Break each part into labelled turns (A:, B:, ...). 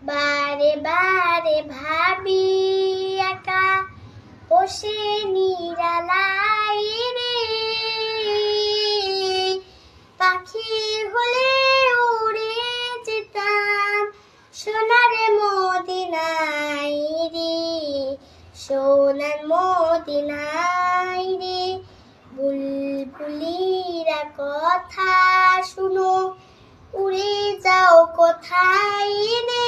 A: বারে বারে ভাবি একা বসে নিরালাই রে, পাখি হলে উড়ে যেতাম সোনার মদিনায় রে, সোনার মদিনায় রে। বুলবুলিরা কথা শুনো, উড়ে যাও কোথায় রে,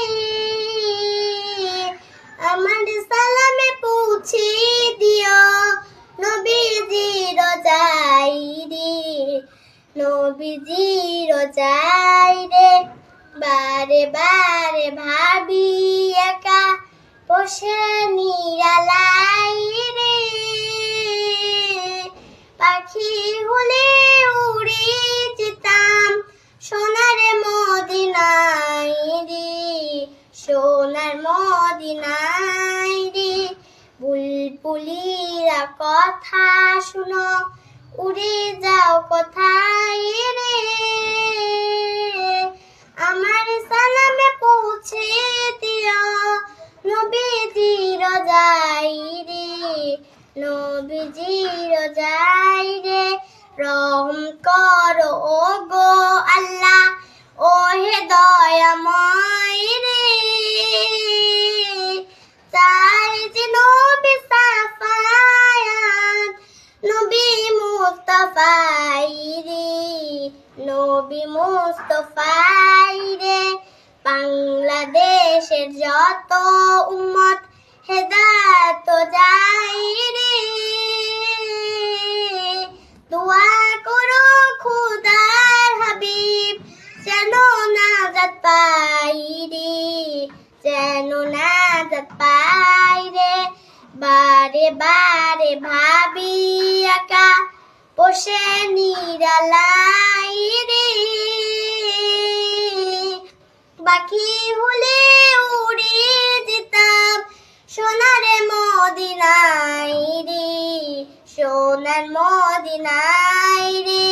A: আমার সালামে পৌঁছে দিও নবীজির রোজায় রে, নবীজির রোজায় রে। বারে বারে ভাবি একা বসে নিরালাই রে, পাখি হলে উড়ে যেতাম সোনার মদিনায় রে, সোনার মদিনায় রে। বুলবুলিরা কথা শুনো, উড়ে যাও কোথায় রে, আমার সালামে পৌঁছে দিও নবীজির রোজায় রে, নবীজির রোজায় রে। রহম করো ওগো আল্লাহ, ও হে দয়াময় রে, চাই যে নবী সাফায়াত নবী মুস্তাফাই রে, নবী মুস্তাফাই রে। বাংলাদেশের যত উম্মত হেদায়েত যাই রে, দোয়া করো খোদার হাবিব যেন নাজাত পাই রে, যেন নাজাত পাই রে। বারে বারে ভাবি একা বসে নিরালাই রে, পাখি হলে উড়ে যেতাম সোনার মদিনায় রে, সোনার মদিনায় রে।